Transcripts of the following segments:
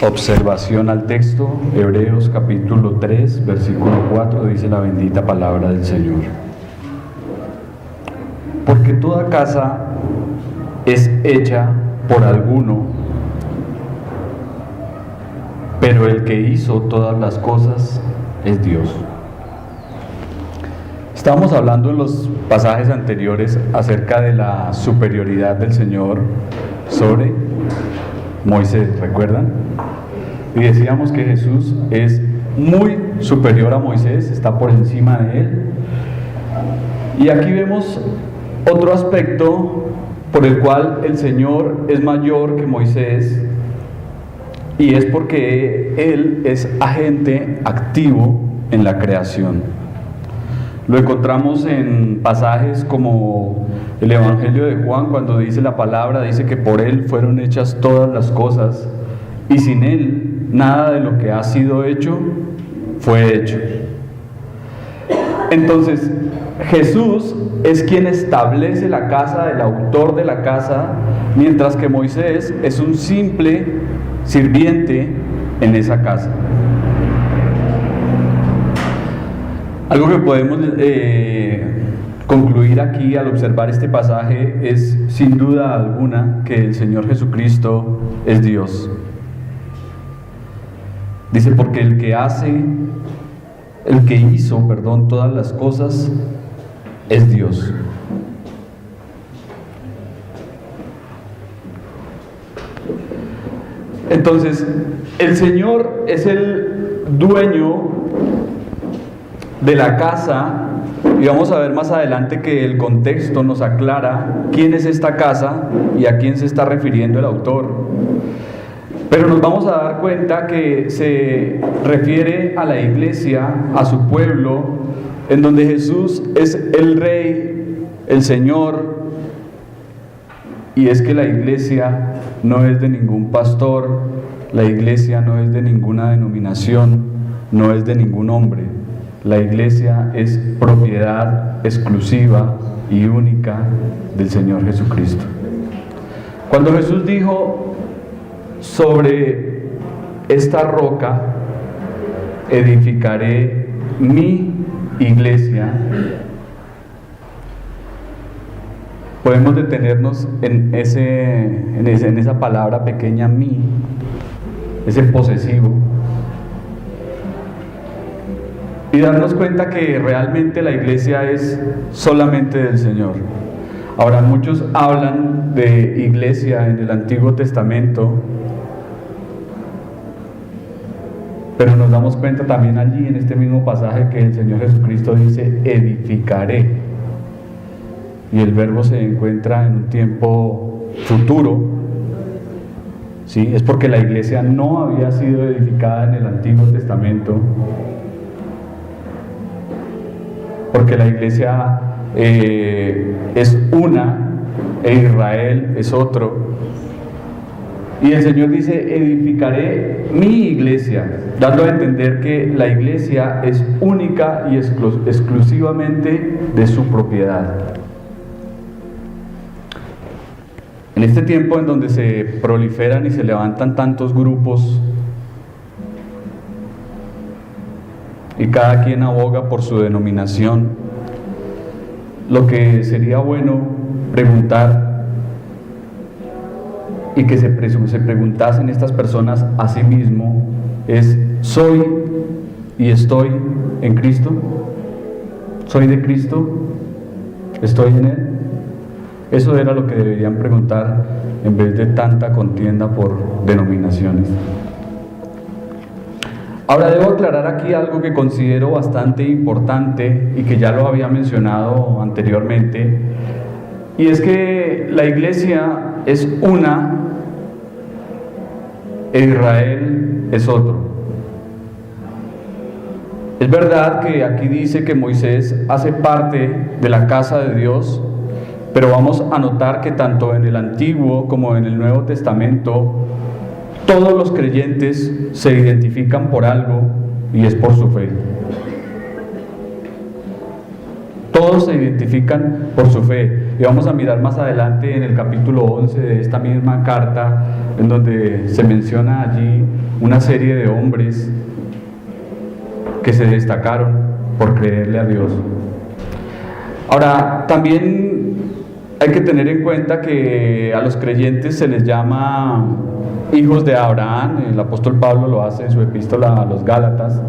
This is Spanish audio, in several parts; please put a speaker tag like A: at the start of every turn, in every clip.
A: Observación al texto, Hebreos capítulo 3, versículo 4, dice la bendita palabra del Señor. Porque toda casa es hecha por alguno, pero el que hizo todas las cosas es Dios. Estábamos hablando en los pasajes anteriores acerca de la superioridad del Señor sobre Moisés, ¿recuerdan? Y decíamos que Jesús es muy superior a Moisés, está por encima de él. Y aquí vemos otro aspecto por el cual el Señor es mayor que Moisés, y es porque Él es agente activo en la creación. Lo encontramos en pasajes como el Evangelio de Juan, cuando dice la palabra, dice que por Él fueron hechas todas las cosas, y sin Él nada de lo que ha sido hecho fue hecho. Entonces, Jesús es quien establece la casa, el autor de la casa, mientras que Moisés es un simple sirviente en esa casa. Algo que podemos concluir aquí al observar este pasaje es, sin duda alguna, que el Señor Jesucristo es Dios. Dice, porque el que hizo todas las cosas es Dios. Entonces, el Señor es el dueño de la casa, y vamos a ver más adelante que el contexto nos aclara quién es esta casa y a quién se está refiriendo el autor. Pero nos vamos a dar cuenta que se refiere a la iglesia, a su pueblo, en donde Jesús es el Rey, el Señor, y es que la iglesia no es de ningún pastor, la iglesia no es de ninguna denominación, no es de ningún hombre. La iglesia es propiedad exclusiva y única del Señor Jesucristo. Cuando Jesús dijo, sobre esta roca edificaré mi iglesia, podemos detenernos en esa palabra pequeña, mi, ese posesivo, y darnos cuenta que realmente la iglesia es solamente del Señor. Ahora, muchos hablan de iglesia en el Antiguo Testamento, pero nos damos cuenta también allí en este mismo pasaje que el Señor Jesucristo dice, edificaré. Y el verbo se encuentra en un tiempo futuro. ¿Sí? Es porque la iglesia no había sido edificada en el Antiguo Testamento. Porque la iglesia es una e Israel es otro. Y el Señor dice, edificaré mi iglesia, dando a entender que la iglesia es única y exclusivamente de su propiedad. En este tiempo en donde se proliferan y se levantan tantos grupos y cada quien aboga por su denominación, lo que sería bueno preguntar, y que se preguntasen estas personas a sí mismo, es: ¿soy y estoy en Cristo? ¿Soy de Cristo? ¿Estoy en Él? Eso era lo que deberían preguntar en vez de tanta contienda por denominaciones. Ahora debo aclarar aquí algo que considero bastante importante y que ya lo había mencionado anteriormente, y es que la iglesia es una e Israel es otro. Es verdad que aquí dice que Moisés hace parte de la casa de Dios, pero vamos a notar que tanto en el Antiguo como en el Nuevo Testamento todos los creyentes se identifican por algo, y es por su fe. Todos se identifican por su fe. Y vamos a mirar más adelante en el capítulo 11 de esta misma carta, en donde se menciona allí una serie de hombres que se destacaron por creerle a Dios. Ahora, también hay que tener en cuenta que a los creyentes se les llama hijos de Abraham. El apóstol Pablo lo hace en su epístola a los Gálatas.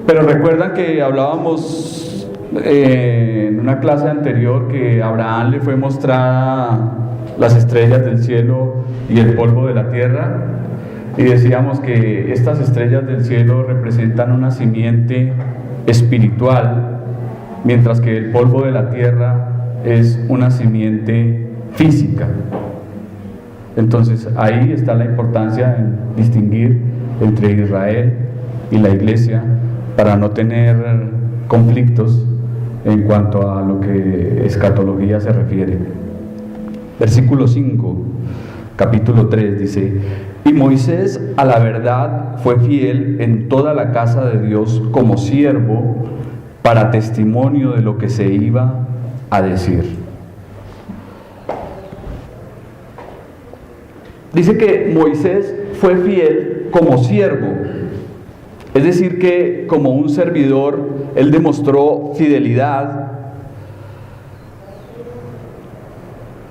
A: Pero recuerdan que hablábamos en una clase anterior que a Abraham le fue mostrada las estrellas del cielo y el polvo de la tierra, y decíamos que estas estrellas del cielo representan una simiente espiritual, mientras que el polvo de la tierra es una simiente física. Entonces ahí está la importancia en distinguir entre Israel y la iglesia para no tener conflictos en cuanto a lo que escatología se refiere. Versículo 5, capítulo 3 dice: y Moisés a la verdad fue fiel en toda la casa de Dios como siervo para testimonio de lo que se iba a decir. Dice que Moisés fue fiel como siervo, es decir que como un servidor él demostró fidelidad.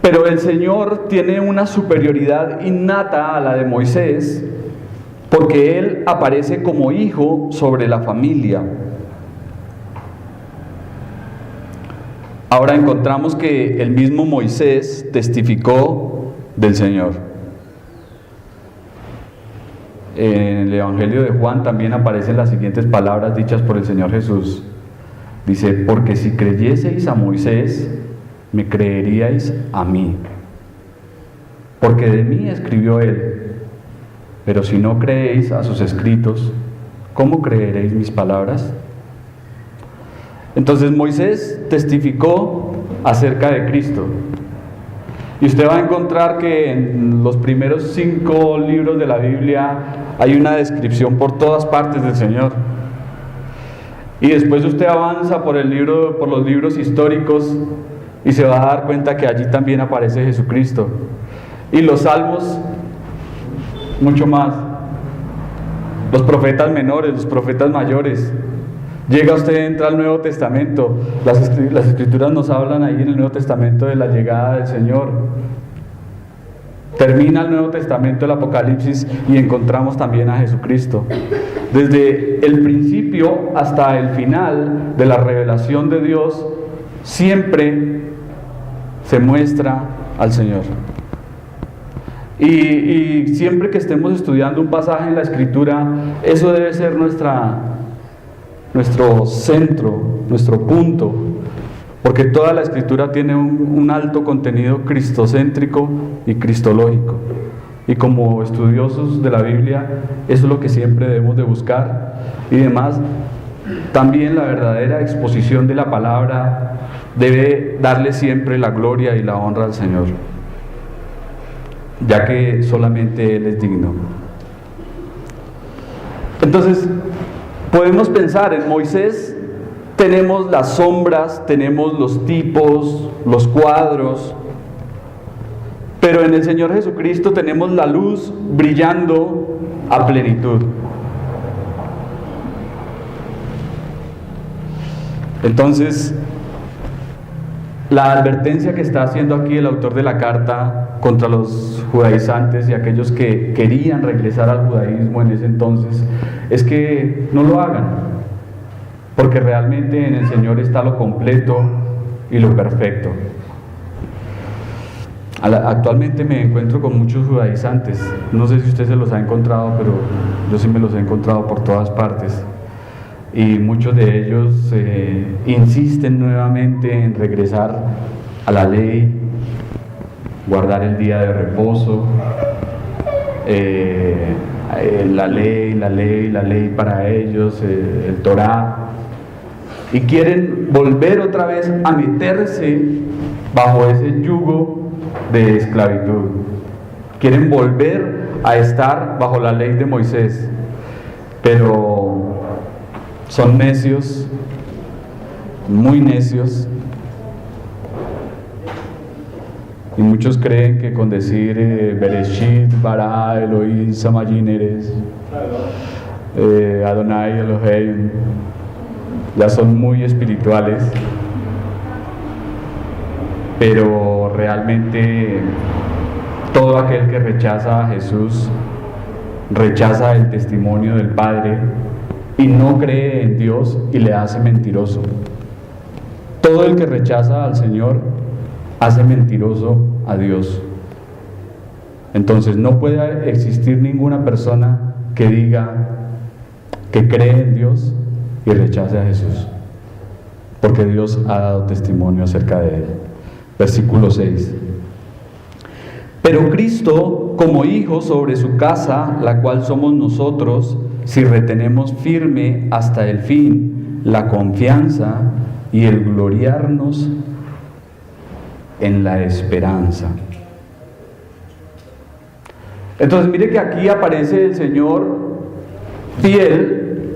A: Pero el Señor tiene una superioridad innata a la de Moisés, porque Él aparece como hijo sobre la familia. Ahora encontramos que el mismo Moisés testificó del Señor. En el Evangelio de Juan también aparecen las siguientes palabras dichas por el Señor Jesús. Dice: porque si creyeseis a Moisés, me creeríais a mí, porque de mí escribió él. Pero si no creéis a sus escritos, ¿cómo creeréis mis palabras? Entonces Moisés testificó acerca de Cristo. Y usted va a encontrar que en los primeros 5 libros de la Biblia hay una descripción por todas partes del Señor. Y después usted avanza por los libros históricos y se va a dar cuenta que allí también aparece Jesucristo. Y los salmos, mucho más. Los profetas menores, los profetas mayores. Llega usted, entra al Nuevo Testamento. Las Escrituras nos hablan ahí en el Nuevo Testamento de la llegada del Señor. Termina el Nuevo Testamento, el Apocalipsis, y encontramos también a Jesucristo. Desde el principio hasta el final de la revelación de Dios, siempre se muestra al Señor. Y siempre que estemos estudiando un pasaje en la Escritura, eso debe ser nuestro centro, nuestro punto, porque toda la Escritura tiene un alto contenido cristocéntrico y cristológico. Y como estudiosos de la Biblia, eso es lo que siempre debemos de buscar. Y además, también la verdadera exposición de la palabra debe darle siempre la gloria y la honra al Señor, ya que solamente Él es digno. Entonces, podemos pensar en Moisés, tenemos las sombras, tenemos los tipos, los cuadros, pero en el Señor Jesucristo tenemos la luz brillando a plenitud. Entonces, la advertencia que está haciendo aquí el autor de la carta contra los judaizantes y aquellos que querían regresar al judaísmo en ese entonces es que no lo hagan, porque realmente en el Señor está lo completo y lo perfecto. Actualmente me encuentro con muchos judaizantes, no sé si usted se los ha encontrado, pero yo sí me los he encontrado por todas partes. Y muchos de ellos insisten nuevamente en regresar a la ley, guardar el día de reposo, la ley para ellos, el Torá, y quieren volver otra vez a meterse bajo ese yugo de esclavitud. Quieren volver a estar bajo la ley de Moisés, pero son necios muy necios. Y muchos creen que con decir Bereshit, Bara, Elohim, Samayin eres, Adonai, Elohim, ya son muy espirituales, pero realmente todo aquel que rechaza a Jesús rechaza el testimonio del Padre y no cree en Dios y le hace mentiroso. Todo el que rechaza al Señor hace mentiroso a Dios. Entonces no puede existir ninguna persona que diga que cree en Dios y rechace a Jesús, porque Dios ha dado testimonio acerca de él. Versículo 6. Pero Cristo, como hijo sobre su casa, la cual somos nosotros, si retenemos firme hasta el fin la confianza y el gloriarnos en la esperanza. Entonces mire que aquí aparece el Señor fiel,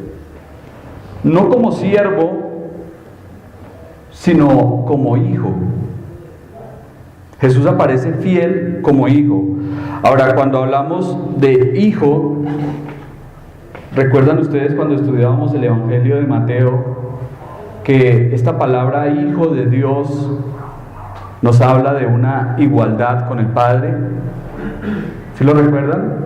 A: no como siervo, sino como hijo. Jesús aparece fiel como hijo. Ahora, cuando hablamos de hijo, ¿recuerdan ustedes cuando estudiábamos el Evangelio de Mateo que esta palabra hijo de Dios nos habla de una igualdad con el Padre? ¿Sí lo recuerdan?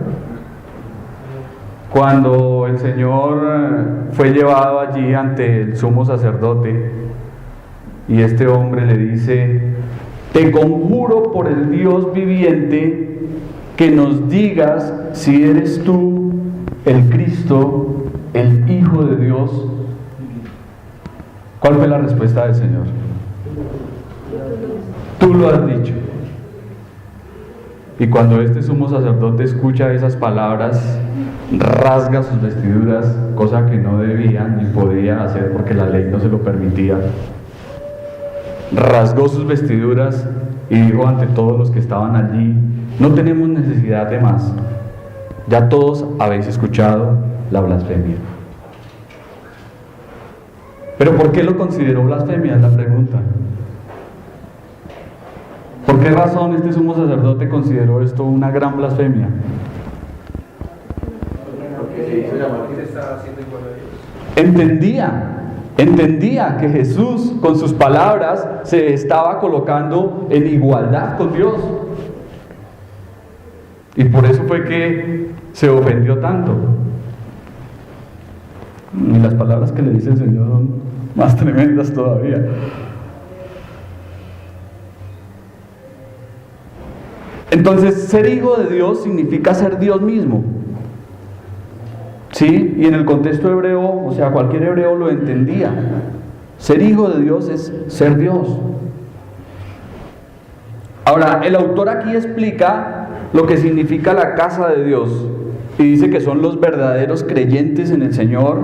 A: Cuando el Señor fue llevado allí ante el sumo sacerdote y este hombre le dice: te conjuro por el Dios viviente que nos digas si eres tú el Cristo, el Hijo de Dios. ¿Cuál fue la respuesta del Señor? Tú lo has dicho. Y cuando este sumo sacerdote escucha esas palabras, rasga sus vestiduras, cosa que no debía ni podía hacer porque la ley no se lo permitía. Rasgó sus vestiduras y dijo ante todos los que estaban allí: no tenemos necesidad de más, ya todos habéis escuchado la blasfemia. ¿Pero por qué lo consideró blasfemia? Es la pregunta. ¿Por qué razón este sumo sacerdote consideró esto una gran blasfemia?
B: Porque se hizo llamar que se estaba haciendo igual a Dios. Entendía que Jesús con sus palabras se estaba colocando en igualdad con Dios. Y por eso fue que se ofendió tanto. Y las palabras que le dice el Señor son más tremendas todavía. Entonces, ser hijo de Dios significa ser Dios mismo. ¿Sí? Y en el contexto hebreo, o sea, cualquier hebreo lo entendía. Ser hijo de Dios es ser Dios. Ahora, el autor aquí explica lo que significa la casa de Dios. Y dice que son los verdaderos creyentes en el Señor,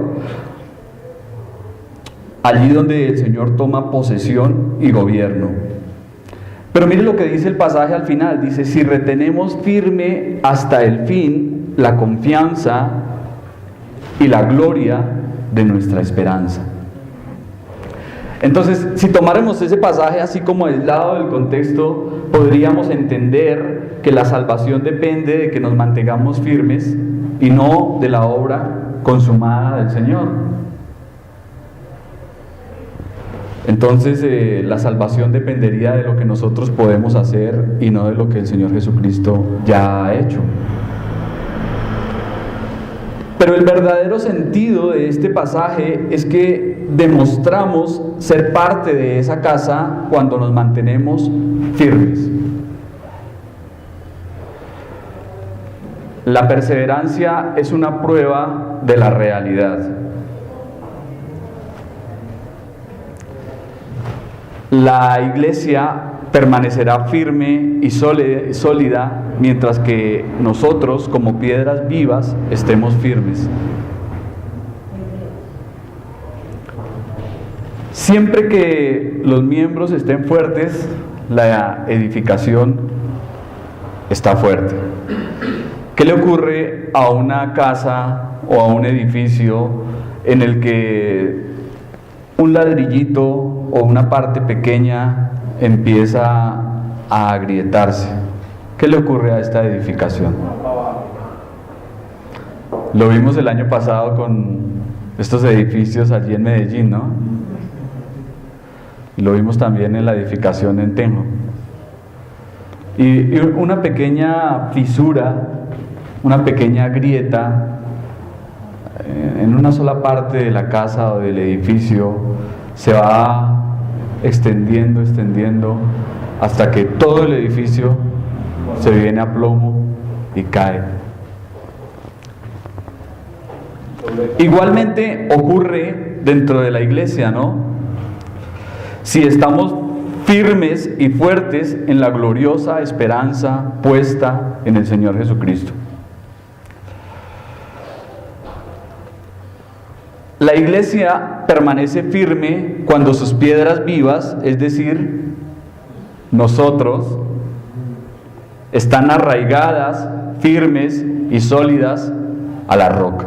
B: allí donde el Señor toma posesión y gobierno. Pero mire lo que dice el pasaje al final. Dice: si retenemos firme hasta el fin la confianza y la gloria de nuestra esperanza. Entonces, si tomáramos ese pasaje así como aislado del contexto, podríamos entender que la salvación depende de que nos mantengamos firmes y no de la obra consumada del Señor. Entonces, la salvación dependería de lo que nosotros podemos hacer y no de lo que el Señor Jesucristo ya ha hecho. Pero el verdadero sentido de este pasaje es que demostramos ser parte de esa casa cuando nos mantenemos firmes. La perseverancia es una prueba de la realidad. La iglesia permanecerá firme y sólida mientras que nosotros, como piedras vivas, estemos firmes. Siempre que los miembros estén fuertes, la edificación está fuerte. ¿Qué le ocurre a una casa o a un edificio en el que un ladrillito
A: o una parte pequeña empieza a agrietarse. ¿Qué le ocurre a esta edificación? Lo vimos el año pasado con estos edificios allí en Medellín, ¿no? Lo vimos también en la edificación en Tenjo. Y una pequeña fisura, una pequeña grieta en una sola parte de la casa o del edificio se va extendiendo hasta que todo el edificio se viene a plomo y cae. Igualmente ocurre dentro de la iglesia, ¿no? Si estamos firmes y fuertes en la gloriosa esperanza puesta en el Señor Jesucristo. La iglesia permanece firme cuando sus piedras vivas, es decir, nosotros, están arraigadas, firmes y sólidas a la roca,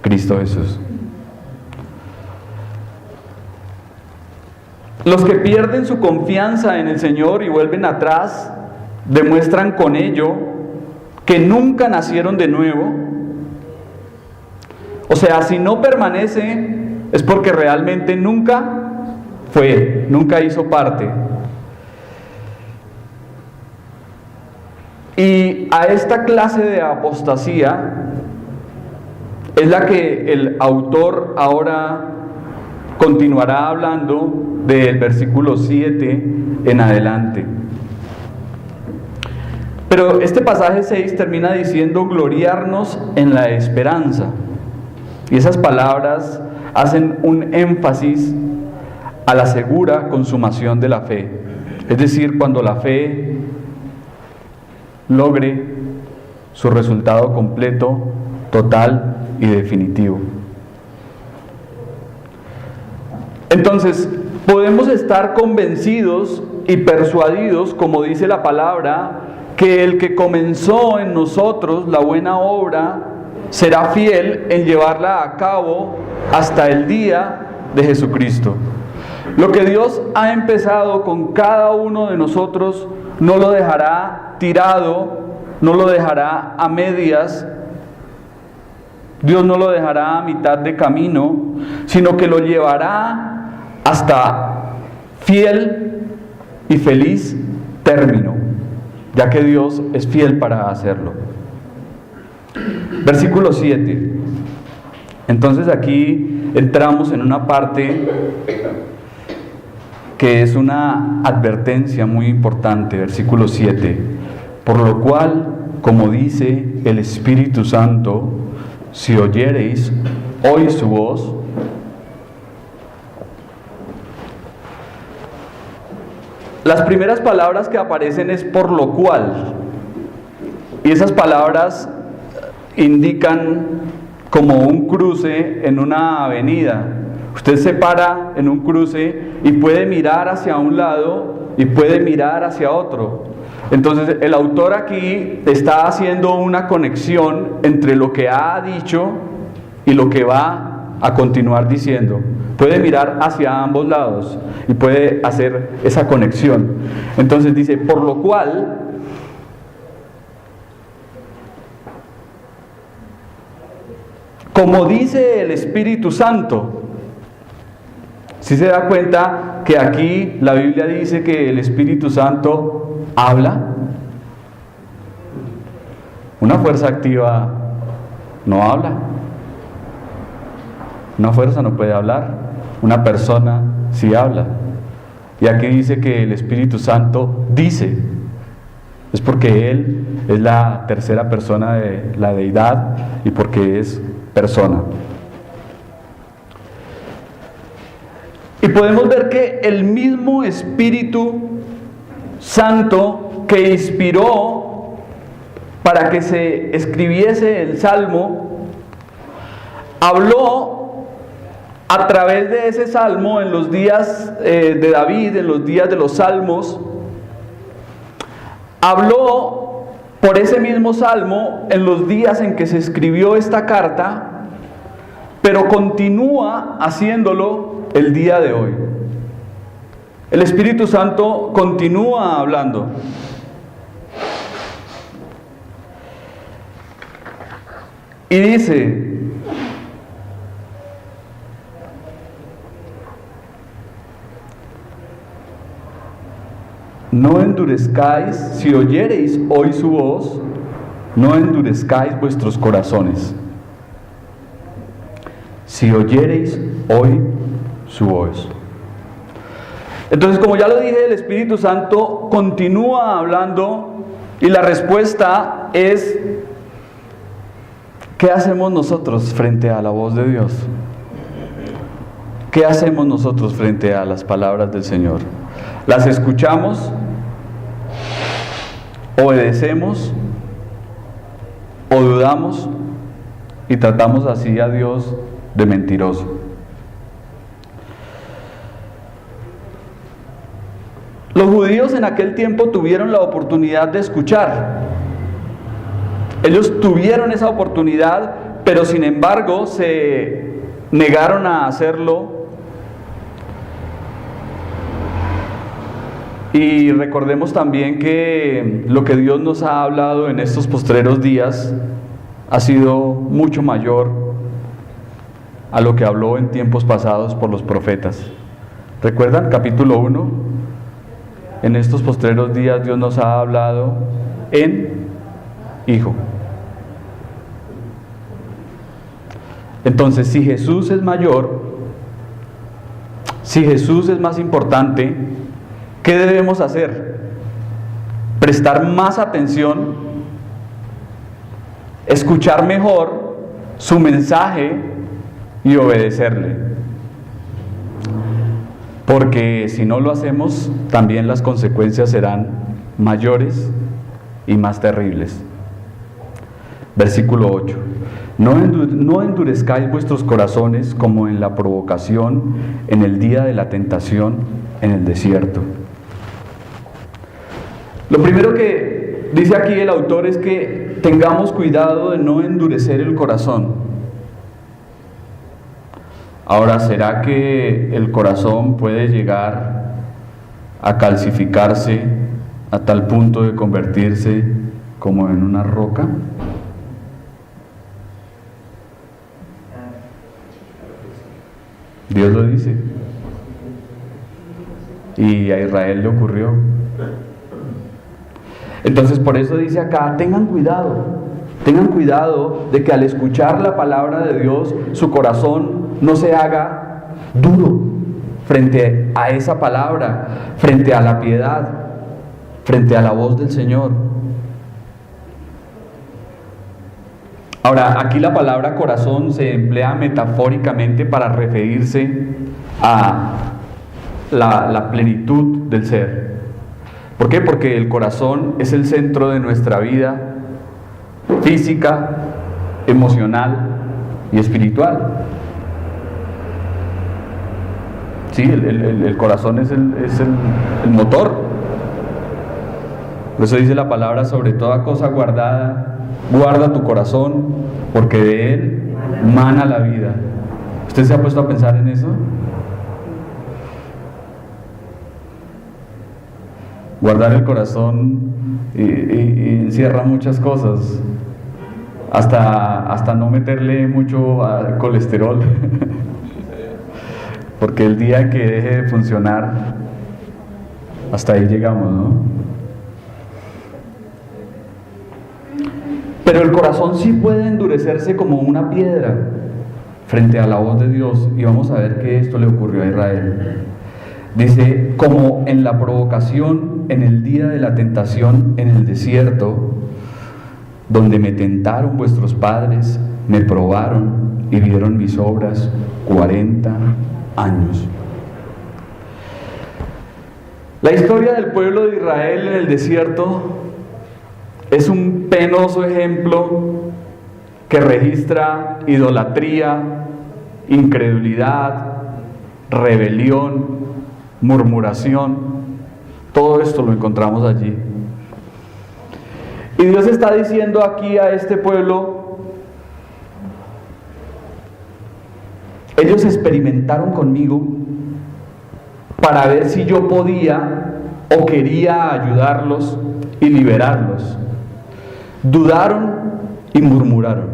A: Cristo Jesús. Los que pierden su confianza en el Señor y vuelven atrás, demuestran con ello que nunca nacieron de nuevo. O sea, si no permanece, es porque realmente nunca hizo parte. Y a esta clase de apostasía es la que el autor ahora continuará hablando del versículo 7 en adelante. Pero este pasaje 6 termina diciendo gloriarnos en la esperanza. Y esas palabras hacen un énfasis a la segura consumación de la fe. Es decir, cuando la fe logre su resultado completo, total y definitivo. Entonces, podemos estar convencidos y persuadidos, como dice la palabra, que el que comenzó en nosotros la buena obra será fiel en llevarla a cabo hasta el día de Jesucristo. Lo que Dios ha empezado con cada uno de nosotros no lo dejará tirado, no lo dejará a medias. Dios no lo dejará a mitad de camino, sino que lo llevará hasta fiel y feliz término, ya que Dios es fiel para hacerlo. Versículo 7. Entonces aquí entramos en una parte que es una advertencia muy importante. Versículo 7. Por lo cual, como dice el Espíritu Santo, si oyereis hoy su voz, las primeras palabras que aparecen es por lo cual, y esas palabras indican como un cruce en una avenida. Usted se para en un cruce y puede mirar hacia un lado y puede mirar hacia otro. Entonces el autor aquí está haciendo una conexión entre lo que ha dicho y lo que va a continuar diciendo. Puede mirar hacia ambos lados y puede hacer esa conexión. Entonces dice, por lo cual, como dice el Espíritu Santo. ¿Sí se da cuenta que aquí la Biblia dice que el Espíritu Santo habla? Una fuerza activa no habla. Una fuerza no puede hablar. Una persona sí habla. Y aquí dice que el Espíritu Santo dice. Es porque Él es la tercera persona de la deidad y porque es persona. Y podemos ver que el mismo Espíritu Santo que inspiró para que se escribiese el Salmo, habló a través de ese Salmo en los días de David, en los días de los Salmos, habló por ese mismo Salmo en los días en que se escribió esta carta, pero continúa haciéndolo el día de hoy. El Espíritu Santo continúa hablando. Y dice: no endurezcáis, si oyereis hoy su voz, no endurezcáis vuestros corazones. Si oyereis hoy su voz. Entonces, como ya lo dije, el Espíritu Santo continúa hablando y la respuesta es: ¿qué hacemos nosotros frente a la voz de Dios? ¿Qué hacemos nosotros frente a las palabras del Señor? ¿Las escuchamos? ¿Obedecemos? ¿O dudamos? Y tratamos así a Dios de mentiroso. Los judíos en aquel tiempo tuvieron la oportunidad de escuchar. Ellos tuvieron esa oportunidad, pero sin embargo se negaron a hacerlo. Y recordemos también que lo que Dios nos ha hablado en estos postreros días ha sido mucho mayor a lo que habló en tiempos pasados por los profetas. ¿Recuerdan? Capítulo 1. En estos postreros días Dios nos ha hablado en Hijo. Entonces, si Jesús es mayor, si Jesús es más importante, ¿qué debemos hacer? Prestar más atención, escuchar mejor su mensaje y obedecerle. Porque si no lo hacemos, también las consecuencias serán mayores y más terribles. Versículo 8. No endurezcáis vuestros corazones como en la provocación, en el día de la tentación, en el desierto. Lo primero que dice aquí el autor es que tengamos cuidado de no endurecer el corazón. Ahora, ¿será que el corazón puede llegar a calcificarse a tal punto de convertirse como en una roca? Dios lo dice. Y a Israel le ocurrió. Entonces, por eso dice acá: tengan cuidado de que al escuchar la palabra de Dios, su corazón no se haga duro frente a esa palabra, frente a la piedad, frente a la voz del Señor. Ahora, aquí la palabra corazón se emplea metafóricamente para referirse a la plenitud del ser. ¿Por qué? Porque el corazón es el centro de nuestra vida física, emocional y espiritual. Sí, el corazón es el motor. Por eso dice la palabra: sobre toda cosa guardada, guarda tu corazón, porque de él mana la vida. ¿Usted se ha puesto a pensar en eso? Guardar el corazón y encierra muchas cosas, hasta no meterle mucho colesterol, porque el día que deje de funcionar, hasta ahí llegamos, ¿no? Pero el corazón sí puede endurecerse como una piedra frente a la voz de Dios, y vamos a ver que esto le ocurrió a Israel. Dice: como en la provocación, en el día de la tentación en el desierto, donde me tentaron vuestros padres, me probaron y vieron mis obras 40 años. La historia del pueblo de Israel en el desierto es un penoso ejemplo que registra idolatría, incredulidad, rebelión, murmuración. Todo esto lo encontramos allí. Y Dios está diciendo aquí a este pueblo: ellos experimentaron conmigo para ver si yo podía o quería ayudarlos y liberarlos. Dudaron y murmuraron.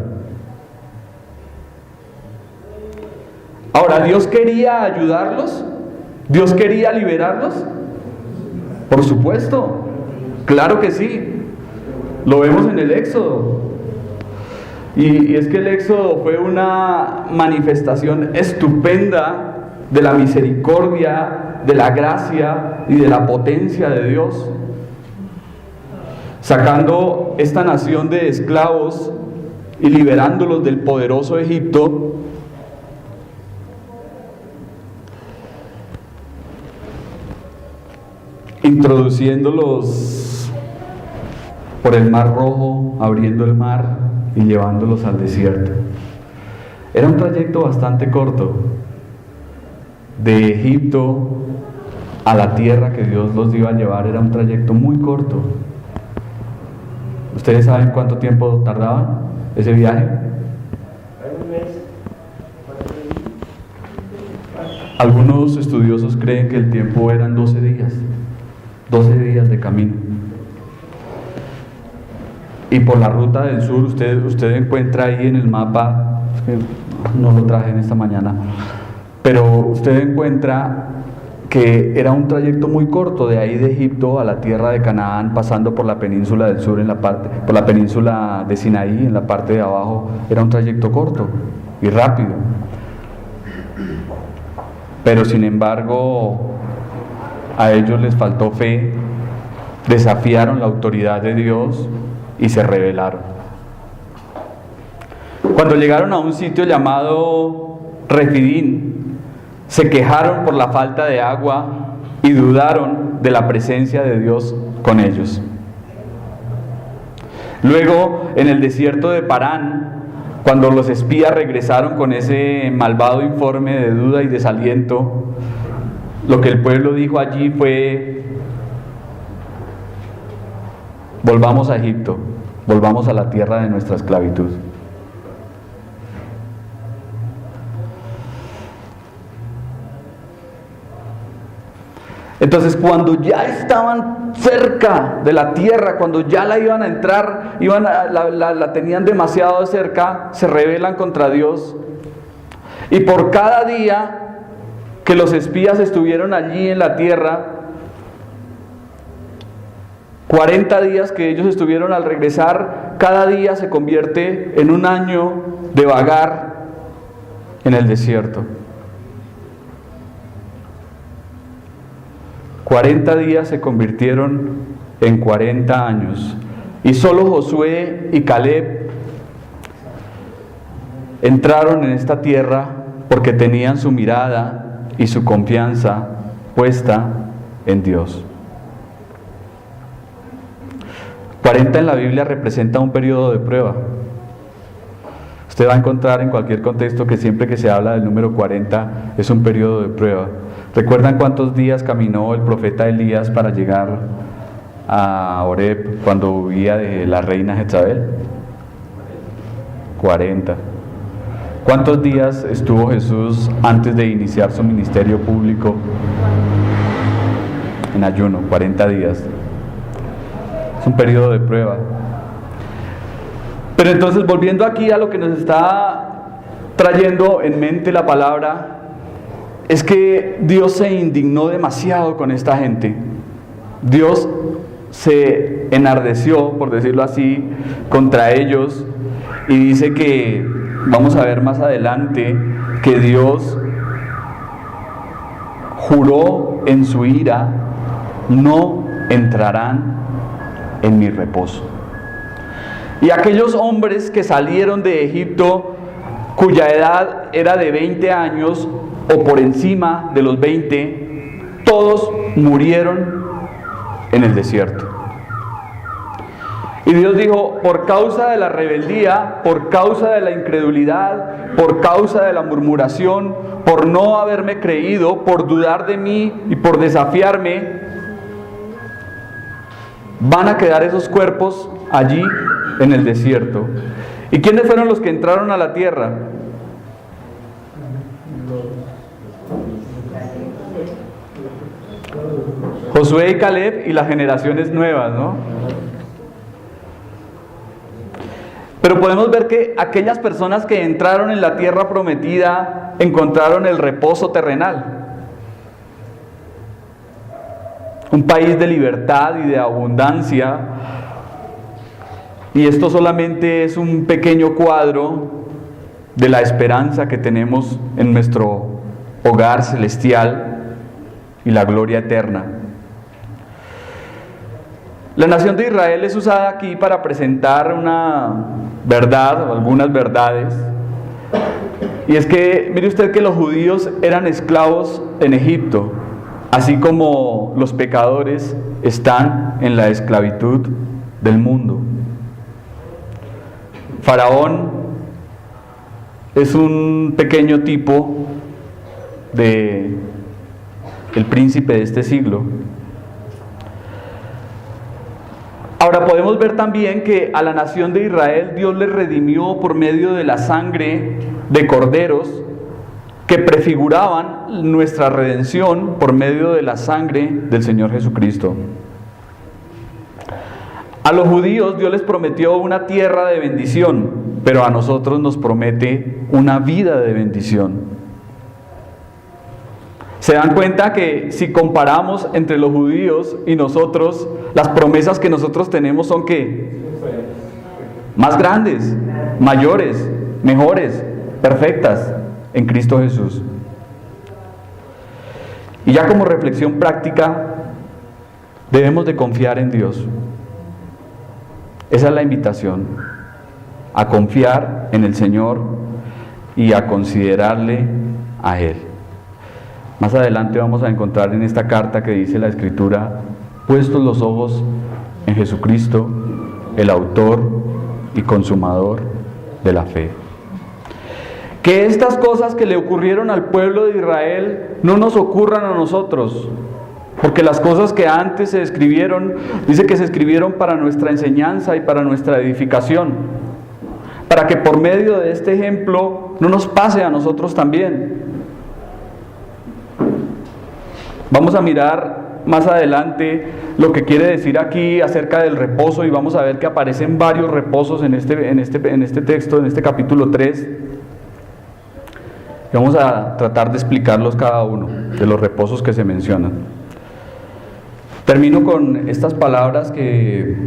A: Ahora, ¿Dios quería ayudarlos? ¿Dios quería liberarlos? Por supuesto, claro que sí. Lo vemos en el Éxodo. Y es que el Éxodo fue una manifestación estupenda de la misericordia, de la gracia y de la potencia de Dios, sacando esta nación de esclavos y liberándolos del poderoso Egipto. Introduciéndolos por el Mar Rojo, abriendo el mar y llevándolos al desierto. Era un trayecto bastante corto, de Egipto a la tierra que Dios los iba a llevar. Era un trayecto muy corto. ¿Ustedes saben cuánto tiempo tardaba ese viaje? Algunos estudiosos creen que el tiempo eran 12 días. 12 días de camino. Y por la ruta del sur, usted encuentra ahí en el mapa, es que no lo traje en esta mañana, pero usted encuentra que era un trayecto muy corto de ahí de Egipto a la tierra de Canaán, pasando por la península del sur, por la península de Sinaí, en la parte de abajo. Era un trayecto corto y rápido. Pero sin embargo, a ellos les faltó fe, desafiaron la autoridad de Dios y se rebelaron. Cuando llegaron a un sitio llamado Refidín, se quejaron por la falta de agua y dudaron de la presencia de Dios con ellos. Luego, en el desierto de Parán, cuando los espías regresaron con ese malvado informe de duda y desaliento, lo que el pueblo dijo allí fue: volvamos a Egipto, volvamos a la tierra de nuestra esclavitud. Entonces, cuando ya estaban cerca de la tierra, cuando ya la iban a entrar, la tenían demasiado cerca, se rebelan contra Dios. Y por cada día que los espías estuvieron allí en la tierra, 40 días que ellos estuvieron, al regresar, cada día se convierte en un año de vagar en el desierto. 40 días se convirtieron en 40 años. Y solo Josué y Caleb entraron en esta tierra porque tenían su mirada y su confianza puesta en Dios. 40 en la Biblia representa un periodo de prueba. Usted va a encontrar en cualquier contexto que siempre que se habla del número 40 es un periodo de prueba. ¿Recuerdan cuántos días caminó el profeta Elías para llegar a Horeb cuando huía de la reina Jezabel? 40. ¿Cuántos días estuvo Jesús antes de iniciar su ministerio público en ayuno? 40 días. Es un periodo de prueba. Pero entonces, volviendo aquí a lo que nos está trayendo en mente la palabra, es que Dios se indignó demasiado con esta gente. Dios se enardeció, por decirlo así, contra ellos, y dice que, vamos a ver más adelante, que Dios juró en su ira: no entrarán en mi reposo. Y aquellos hombres que salieron de Egipto, cuya edad era de 20 años o por encima de los 20, todos murieron en el desierto. Y Dios dijo: por causa de la rebeldía, por causa de la incredulidad, por causa de la murmuración, por no haberme creído, por dudar de mí y por desafiarme, van a quedar esos cuerpos allí en el desierto. ¿Y quiénes fueron los que entraron a la tierra? Josué y Caleb y las generaciones nuevas, ¿no? Pero podemos ver que aquellas personas que entraron en la tierra prometida encontraron el reposo terrenal. Un país de libertad y de abundancia. Y esto solamente es un pequeño cuadro de la esperanza que tenemos en nuestro hogar celestial y la gloria eterna. La nación de Israel es usada aquí para presentar una verdad o algunas verdades. Y es que, mire usted que los judíos eran esclavos en Egipto, así como los pecadores están en la esclavitud del mundo. Faraón es un pequeño tipo de el príncipe de este siglo. Ahora podemos ver también que a la nación de Israel Dios les redimió por medio de la sangre de corderos que prefiguraban nuestra redención por medio de la sangre del Señor Jesucristo. A los judíos Dios les prometió una tierra de bendición, pero a nosotros nos promete una vida de bendición. ¿Se dan cuenta que si comparamos entre los judíos y nosotros, las promesas que nosotros tenemos son ¿qué? Más grandes, mayores, mejores, perfectas en Cristo Jesús? Y ya como reflexión práctica, debemos de confiar en Dios. Esa es la invitación, a confiar en el Señor y a considerarle a Él. Más adelante vamos a encontrar en esta carta que dice la Escritura: puestos los ojos en Jesucristo, el autor y consumador de la fe. Que estas cosas que le ocurrieron al pueblo de Israel no nos ocurran a nosotros, porque las cosas que antes se escribieron, dice que se escribieron para nuestra enseñanza y para nuestra edificación, para que por medio de este ejemplo no nos pase a nosotros también. Vamos a mirar más adelante lo que quiere decir aquí acerca del reposo, y vamos a ver que aparecen varios reposos en este texto, en este capítulo 3. Y vamos a tratar de explicarlos cada uno de los reposos que se mencionan. Termino con estas palabras que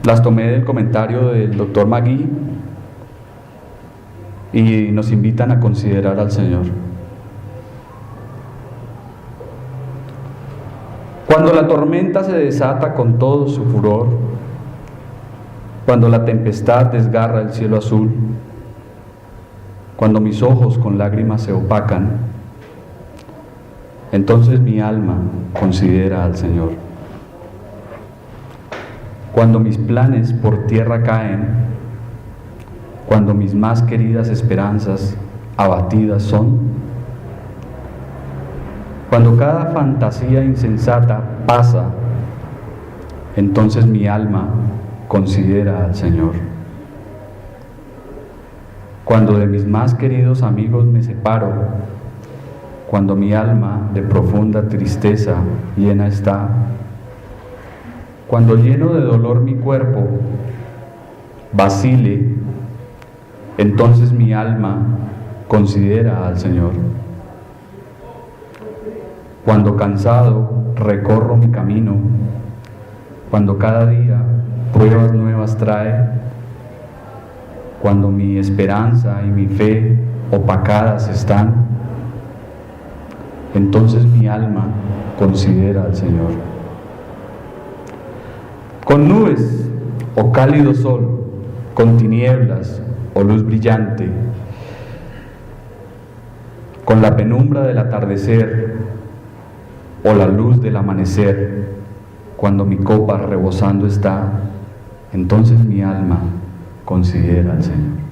A: las tomé del comentario del doctor Magui y nos invitan a considerar al Señor. Cuando la tormenta se desata con todo su furor, cuando la tempestad desgarra el cielo azul, cuando mis ojos con lágrimas se opacan, entonces mi alma considera al Señor. Cuando mis planes por tierra caen, cuando mis más queridas esperanzas abatidas son, cuando cada fantasía insensata pasa, entonces mi alma considera al Señor. Cuando de mis más queridos amigos me separo, cuando mi alma de profunda tristeza llena está, cuando lleno de dolor mi cuerpo vacile, entonces mi alma considera al Señor. Cuando cansado recorro mi camino, cuando cada día pruebas nuevas trae, cuando mi esperanza y mi fe opacadas están, entonces mi alma considera al Señor. Con nubes o cálido sol, con tinieblas o luz brillante, con la penumbra del atardecer o la luz del amanecer, cuando mi copa rebosando está, entonces mi alma considera al Señor.